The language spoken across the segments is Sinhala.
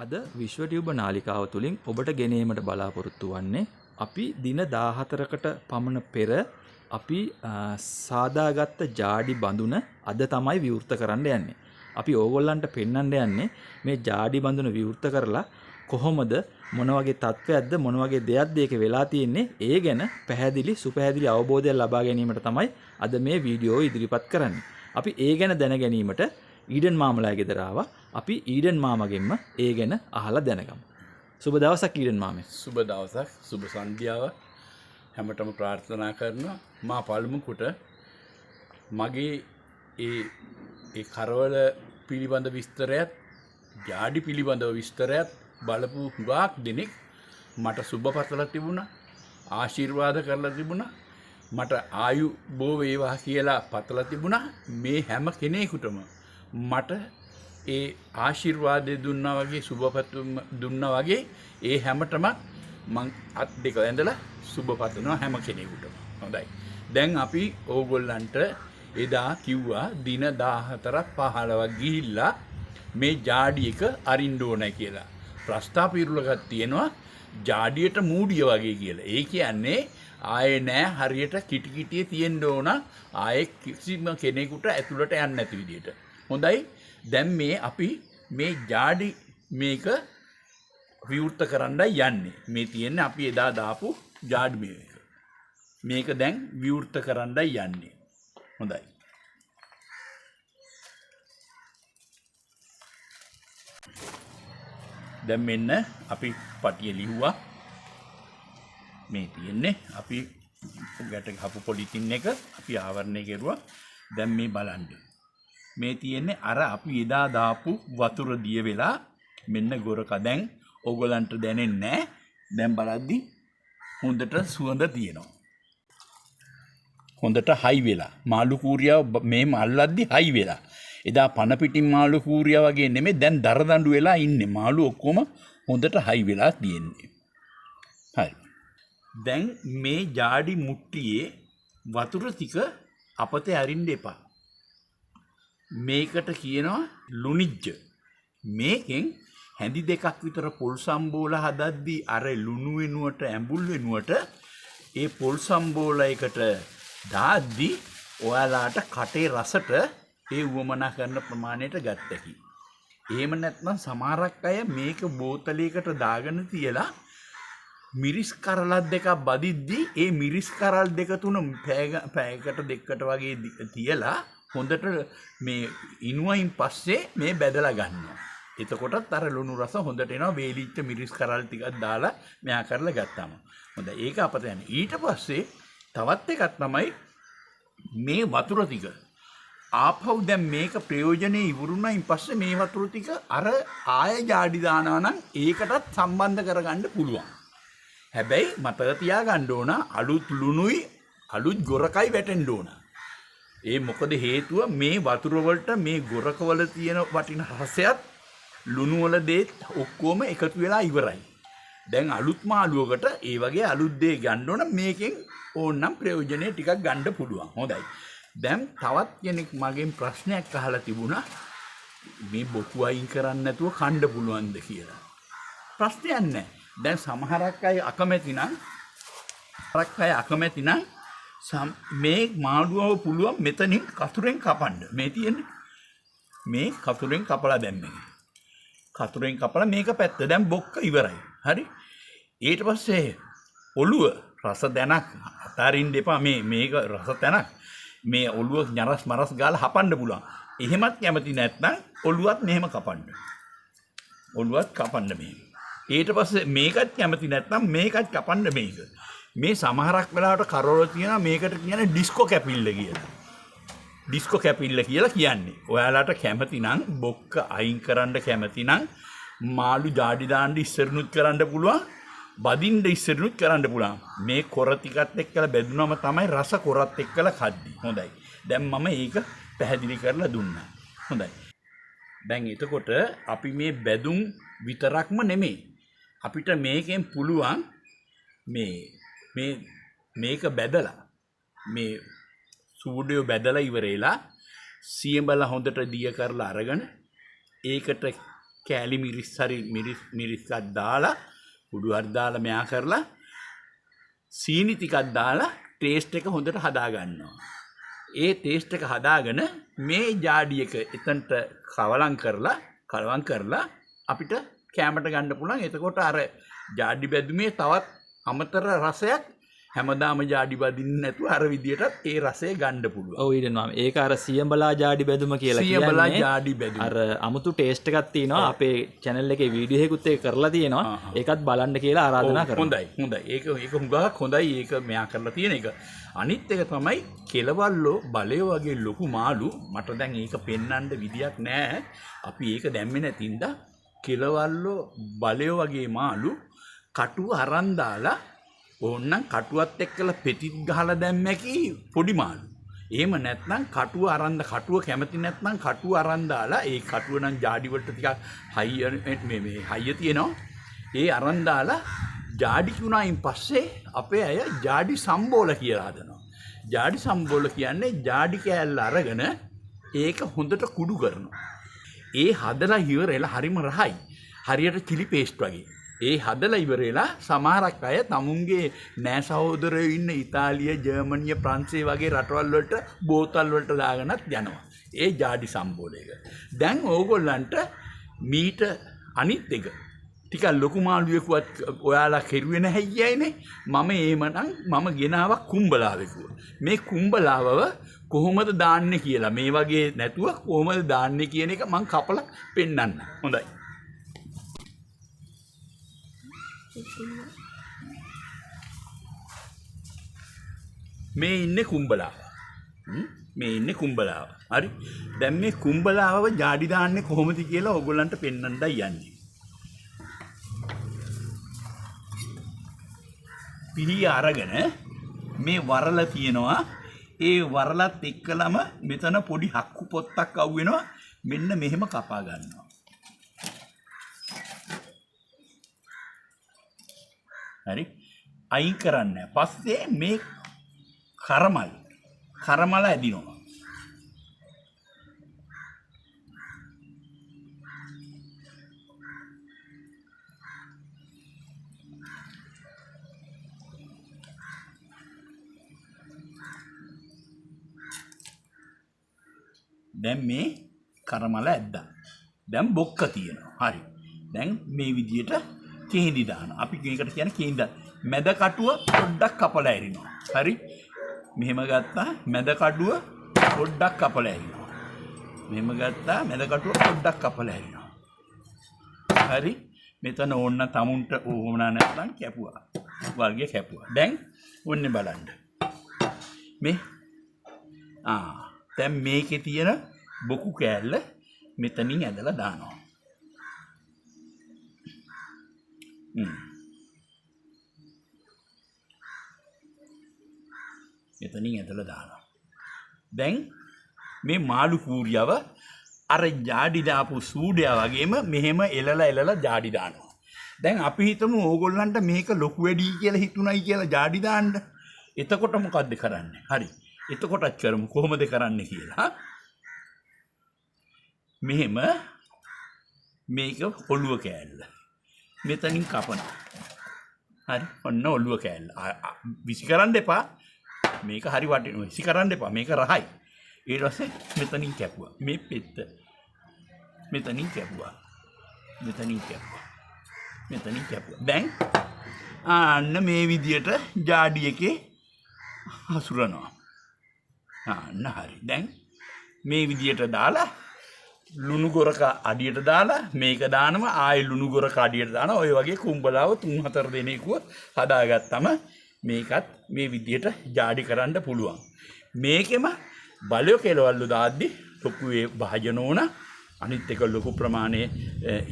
අද විශ්ව ටියුබ නාලිකාව තුළින් ඔබට ගෙනීමට බලාපොරොත්තු වන්නේ අපි දින 14කට පමණ පෙර අපි සාදාගත්ත ජාඩි බඳුන අද තමයි විවෘත කරන්න යන්නේ. අපි ඕගොල්ලන්ට පෙන්වන්න යන්නේ මේ ජාඩි බඳුන විවෘත කරලා කොහොමද මොන වගේ තත්ත්වයක්ද මොන වගේ දෙයක්ද ඒක වෙලා තියෙන්නේ ඒ ගැන පැහැදිලි සුපැහැදිලි අවබෝධයක් ලබා ගැනීමට තමයි අද මේ වීඩියෝ ඉදිරිපත් කරන්නේ. අපි ඒ ගැන දැන ගැනීමට ඊඩන් මාමලා ගෙදර ආවා. අපි ඊඩන් මාමගෙන්ම ඒ ගැන අහලා දැනගමු. සුබ දවසක් ඊඩන් මාමේ. සුබ දවසක් සුබ සන්ධ්‍යාව හැමතෙම ප්‍රාර්ථනා කරනවා. මා පළමු කොට මගේ ඒ කරවල පිළිබඳ විස්තරයත් ජාඩි පිළිබඳව විස්තරයත් බලපු හුඟක් දෙනෙක් මට සුබ පතලා තිබුණා. ආශිර්වාද කරලා තිබුණා. මට ආයු බෝ වේවා කියලා පතලා තිබුණා. මේ හැම කෙනෙකුටම මට ඒ ආශිර්වාදය දුන්නා වගේ සුබපැතුම් දුන්නා වගේ ඒ හැමතෙම මං අත් දෙක ඇඳලා සුබ පතනවා හැම කෙනෙකුටම. හොඳයි. දැන් අපි ඕගොල්ලන්ට එදා කිව්වා දින 14ක් 15ක් ගිහිල්ලා මේ ජාඩි එක අරින්න ඕන කියලා. ප්‍රස්තාව පිරුලකක් තියෙනවා ජාඩියට මූඩිය වගේ කියලා. ඒ කියන්නේ ආයේ නෑ හරියට කිටි කිටියේ තියෙන්න ඕන ආයේ කිසිම කෙනෙකුට ඇතුළට යන්න නැති විදියට. හොඳයි. දැන් මේ අපි මේ ජාඩි මේක විවෘත කරන්නයි යන්නේ. මේ තියෙන්නේ අපි එදා දාපු ජාඩි මේක. මේක දැන් විවෘත කරන්නයි යන්නේ. හොඳයි. දැන් මෙන්න අපි පටිය ලිව්වා. මේ තියෙන්නේ අපි ගැට ගහපු පොලිතින් එක අපි ආවරණය කරුවා. දැන් මේ බලන්න. මේ තියෙන්නේ අර අපි එදා දාපු වතුර දිය වෙලා මෙන්න ගොරක දැන් ඕගොල්ලන්ට දැනෙන්නේ නැහැ. දැන් බලද්දි හොඳට සුවඳ තියෙනවා. හොඳට හයි වෙලා මාළු කූරියාව මේ මල්ලද්දි හයි වෙලා. එදා පන පිටින් මාළු කූරියා වගේ නෙමෙයි දැන් දරදඬු වෙලා ඉන්නේ. මාළු ඔක්කොම හොඳට හයි වෙලා තියෙන්නේ. හරි. දැන් මේ ජාඩි මුට්ටියේ වතුර ටික අපතේ අරින්න එපා. මේකට කියනවා ලුණිජ්ජ. මේකෙන් හැඳි දෙකක් විතර පොල් සම්බෝල හදද්දී අර ලුණු වෙනුවට ඇඹුල් වෙනුවට ඒ පොල් සම්බෝල එකට දාද්දී ඔයාලාට කටේ රසට ඒ වමනා කරන ප්‍රමාණයට ගත්තකි. එහෙම නැත්නම් සමහරක් අය මේක බෝතලයකට දාගෙන තියලා මිරිස් කරලක් දෙකක් බදිද්දී ඒ මිරිස් කරල් දෙක තුන පැයකට දෙකකට වගේ තියලා හොඳට මේ ඉනුවයින් පස්සේ මේ බැදලා ගන්නවා. එතකොටත් අර ලුණු රස හොඳට එනවා. වේලිච්ච මිරිස් කරල් ටිකක් දාලා මෙහා කරලා ගත්තාම. හොඳයි. ඒක අපත යන්නේ. ඊට පස්සේ තවත් එකක් තමයි මේ වතුර ටික. ආපහු දැන් මේක ප්‍රයෝජනේ ඉවරුණායින් පස්සේ මේ වතුර ටික අර ආය ජාඩි දානවා නම් ඒකටත් සම්බන්ධ කරගන්න පුළුවන්. හැබැයි මතක තියාගන්න ඕන අලුත් ලුණුයි අලුත් ගොරකයි වැටෙන්න ඕන. ඒ මොකද හේතුව මේ වතුර වලට මේ ගොරකවල තියෙන වටින රසයත් ලුණු වල දේත් ඔක්කොම එකතු වෙලා ඉවරයි. දැන් අලුත් මාළුවකට ඒ වගේ අලුත් දේ ගන්න ඕන මේකෙන් ඕනනම් ප්‍රයෝජනෙ ටිකක් ගන්න පුළුවන්. හොඳයි. දැන් තවත් කෙනෙක් මගෙන් ප්‍රශ්නයක් අහලා තිබුණා මේ බොකු අයින් කරන්න නැතුව කන්න පුළුවන්ද කියලා. ප්‍රශ්නයක් නැහැ. දැන් සමහරක් අය අකමැති නම් මේ මාළුවව පුළුවන් මෙතනින් කතුරෙන් කපන්න. මේ තියෙන්නේ මේ කතුරෙන් කපලා දැම්මේ. කතුරෙන් කපලා මේක පැත්ත දැන් බොක්ක ඉවරයි. හරි. ඊට පස්සේ ඔළුව රස දැනක් අතාරින්න එපා. මේක රස තැනක්. මේ ඔළුව ñරස් මරස් ගාලා හපන්න පුළුවන්. එහෙමත් කැමති නැත්නම් ඔළුවත් මෙහෙම කපන්න. ඔළුවත් කපන්න මේක. ඊට පස්සේ මේකත් කැමති නැත්නම් මේකත් කපන්න මේක. මේ සමහරක් වෙලාවට කරවල තියෙනවා මේකට කියන්නේ ඩිස්කෝ කැපිල්ල කියලා. ඩිස්කෝ කැපිල්ල කියලා කියන්නේ. ඔයාලට කැමති නම් බොක්ක අයින් කරන්න කැමති නම් මාළු ජාඩි දාන්න ඉස්සරනුත් කරන්න පුළුවන්. බදින්න ඉස්සරනුත් කරන්න පුළුවන්. මේ කොර ටිකත් එක්කලා බෙදුනම තමයි රස කොරත් එක්කලා කද්දි. හොඳයි. දැන් මම ඒක පැහැදිලි කරලා දුන්නා. හොඳයි. දැන් එතකොට අපි මේ බෙදුම් විතරක්ම නෙමෙයි. අපිට මේකෙන් පුළුවන් මේක බැදලා මේ සූඩියෝ බැදලා ඉවරේලා සියඹලා හොඳට දිය කරලා අරගෙන ඒකට කෑලි මිරිස් හරි මිරිස්සක් දාලා උඩු හරි දාලා මෙයා කරලා සීනි ටිකක් දාලා ටේස්ට් එක හොඳට හදා ගන්නවා. ඒ ටේස්ට් එක හදාගෙන මේ ජාඩි එක එතනට කලවම් කරලා අපිට කැමරට ගන්න පුළුවන්. එතකොට අර ජාඩි බැදුමේ තවත් අමතර රසයක් හැමදාම ජාඩි බදින්න නැතුව අර විදියටත් ඒ රසය ගන්න පුළුවන්. ඔව් ඊළඟ ඒක අර සියඹලා ජාඩි බැදුම කියලා කියන්නේ. සියඹලා ජාඩි බැදුම. අර අමුතු ටේස්ට් එකක් තියෙනවා. අපේ channel එකේ වීඩියෝ එකකුත් ඒක කරලා තියෙනවා. ඒකත් බලන්න කියලා ආරාධනා කරනවා. හොඳයි. ඒක හුඟක් හොඳයි. ඒක මෙයා කරලා තියෙන එක. අනිත් එක තමයි කෙලවල්ලෝ බලය වගේ ලොකු මාළු. මට දැන් ඒක පෙන්වන්න විදියක් නැහැ. අපි ඒක දැම්මේ නැතිඳ කෙලවල්ලෝ බලය වගේ මාළු කටුව අරන් දාලා ඕන්නම් කටුවත් එක්කලා පෙතිත් ගහලා දැම්මැකි පොඩි මාළු. එහෙම නැත්නම් කටුව කැමති නැත්නම් කටුව අරන් දාලා ඒ කටුව නම් ජාඩි වලට ටිකක් හයිය තියෙනවා. ඒ අරන් දාලා ජාඩි කිුණායින් පස්සේ අපේ අය ජාඩි සම්බෝල කියලා හදනවා. ජාඩි සම්බෝල කියන්නේ ජාඩි කෑල්ල අරගෙන ඒක හොඳට කුඩු කරනවා. ඒ හදලා ඉවරලා හරිම රහයි. හරියට chili paste වගේ. ඒ හදලා ඉවරලා සමහරක් අය තමුන්ගේ නෑ සහෝදරයෝ ඉන්න ඉතාලිය, ජර්මනිය, ප්‍රංශය වගේ රටවල් වලට බෝතල් වලට දාගෙනත් යනවා. ඒ ජාඩි සම්බෝල එක. දැන් ඕගොල්ලන්ට මීට අනිත් එක ටිකක් ලොකු මාළුවෙකුවත් ඔයාලා කෙරුවේ නැහැ අයියනේ. මම ගෙනාවා කුඹලාවෙකුව. මේ කුඹලාවව කොහොමද දාන්නේ කියලා මේ වගේ නැතුව කොහොමද දාන්නේ කියන එක මම කපලා පෙන්නන්න. හොඳයි. මේ ඉන්නේ කුඹලාව. හරි. දැන් මේ කුඹලාවව ජාඩි දාන්නේ කොහොමද කියලා ඔයගොල්ලන්ට පෙන්වන්නයි යන්නේ. පිළිය අරගෙන මේ වරල තියෙනවා. ඒ වරලත් එක්කලම මෙතන පොඩි හක්කු පොත්තක් අවු වෙනවා. මෙන්න මෙහෙම කපා ගන්නවා. හරි. අයින් කරන්නේ. පස්සේ මේ කරමල ඇදිනවා. දැන් මේ කරමල ඇද්දා. දැන් බොක්ක තියෙනවා. හරි. දැන් මේ විදියට කේන්දි දානවා. අපි මේකට කියන්නේ කේන්ද. මැද කටුව පොඩ්ඩක් කපලා ඇරිනවා. හරි. මෙහෙම ගත්තා මැද කටුව පොඩ්ඩක් කපලා ඇරිනවා. හරි. මෙතන ඕන්න තමුන්ට ඕන නැත්නම් කැපුවා. වර්ගය කැපුවා. දැන් ඔන්නේ බලන්න. මේ දැන් මේකේ තියෙන බොකු කෑල්ල මෙතනින් ඇදලා දානවා. මෙතනින් ඇදලා දානවා. දැන් මේ මාළු කූරියව අර ජාඩි දාපු සූඩයා වගේම මෙහෙම එලලා ජාඩි දානවා. දැන් අපි හිතමු ඕගොල්ලන්ට මේක ලොකු වැඩි කියලා හිතුණයි කියලා ජාඩි දාන්න. එතකොට මොකද්ද කරන්නේ? හරි. එතකොටත් කරමු කොහොමද කරන්නේ කියලා. මෙහෙම මේක ඔළුව කෑල්ල. මෙතනින් කපනවා. හරි. ඔන්න ඔළුව කෑල්ල. විසි කරන්න එපා. මේක හරි වටිනවා. විසි කරන්න එපා. මේක රහයි. ඊට පස්සේ මෙතනින් කැපුවා. මේ පෙත්ත. මෙතනින් කැපුවා. දැන් අන්න මේ විදියට ජාඩි එකේ හසුරනවා. අන්න හරි. දැන් මේ විදියට දාලා ලුණු ගොරක අඩියට දාලා මේක දානවා. ආයෙ ලුණු ගොරක අඩියට දානවා. ඔය වගේ කුඹලාව 3-4 දෙනෙකුව හදාගත්තම මේකත් මේ විදියට ජාඩි කරන්න පුළුවන්. මේකෙම බලය කෙලවල්ලු දාද්දි ලොකු ඒ භාජන ඕන. අනිත් එක ලොකු ප්‍රමාණයේ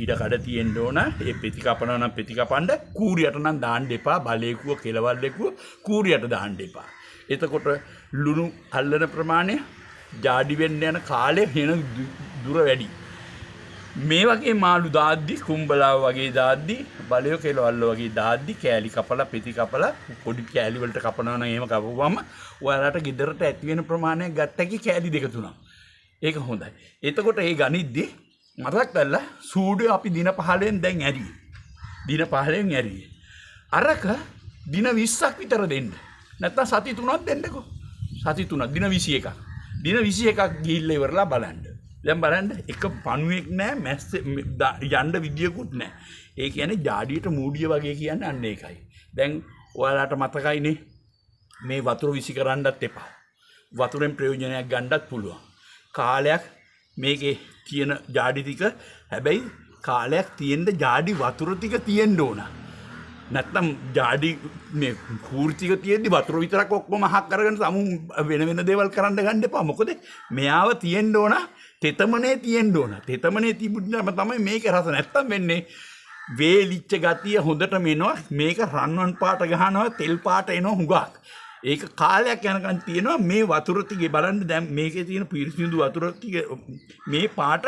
ඉඩ කඩ තියෙන්න ඕන. ඒ පෙති කපනවා නම් පෙති කපන්න. කූරියට නම් දාන්න එපා. බලයකුව කෙලවල්ලෙකුව කූරියට දාන්න එපා. එතකොට ලුණු අල්ලන ප්‍රමාණය ජාඩි වෙන්න යන කාලය වෙන දුර වැඩි. මේ වගේ මාළු දාද්දි කුඹලාව වගේ දාද්දි බලය කෙලවල්ල වගේ දාද්දි කෑලි කපලා පෙති කපලා පොඩි කෑලි වලට කපනවා නම් එහෙම කපුවම ඔයාලට ගෙදරට ඇති වෙන ප්‍රමාණයක් ගත්තකි කෑලි 2-3. ඒක හොඳයි. එතකොට ඒ ගනිද්දි මතක් කරලා සූඩේ අපි දින 15න් දැන් ඇරියේ. දින 15න් ඇරියේ. අරක දින 20ක් විතර දෙන්න. නැත්නම් සති 3ක් දෙන්නකෝ. සති 3ක් දින 21ක්. දින 21ක් ගිහිල්ලා ඉවරලා බලන්න. දැන් බලන්න එක පණුවෙක් නැහැ මැස්ස යන්න විදියකුත් නැහැ. ඒ කියන්නේ ජාඩියට මූඩිය වගේ කියන්නේ අන්න ඒකයි. දැන් ඔයාලට මතකයිනේ මේ වතුර විසි කරන්නත් එපා. වතුරෙන් ප්‍රයෝජනයක් ගන්නත් පුළුවන්. කාලයක් මේකේ තියෙන ජාඩි ටික හැබැයි කාලයක් තියෙන්න ජාඩි වතුර ටික තියෙන්න ඕන. නැත්තම් ජාඩි මේ කූර් ටික තියෙද්දි වතුර විතරක් ඔක්කොම අහක් කරගෙන සමු වෙන වෙන දේවල් කරන්න ගන්න එපා. මොකද මෙයාව තියෙන්න ඕන තෙතමනේ තියෙන්න ඕන. තෙතමනේ තිබුණාම තමයි මේකේ රස. නැත්තම් වෙන්නේ වේලිච්ච ගතිය හොඳටම එනවා. මේක රන්වන් පාට ගහනවා තෙල් පාට එනවා හුඟක්. ඒක කාලයක් යනකන් තියෙනවා මේ වතුර ටිකේ බලන්න දැන් මේකේ තියෙන පිරිසිදු වතුර ටික මේ පාට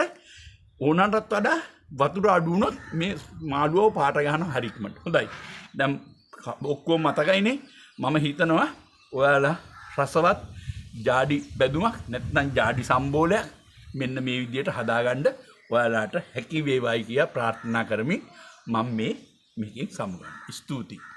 ඕනටත් වඩා වතුර අඩු වුණොත් මේ මාළුවව පාට ගන්නවා හරික්මට. හොඳයි. දැන් ඔක්කොම මතකයිනේ. මම හිතනවා ඔයාලා රසවත් ජාඩි බැදුමක් නැත්නම් ජාඩි සම්බෝලයක් මෙන්න මේ විදිහට හදාගන්න ඔයාලාට හැකි වේවායි කියලා ප්‍රාර්ථනා කරමින් මම මේකෙන් සමුගන්නවා. ස්තුතියි.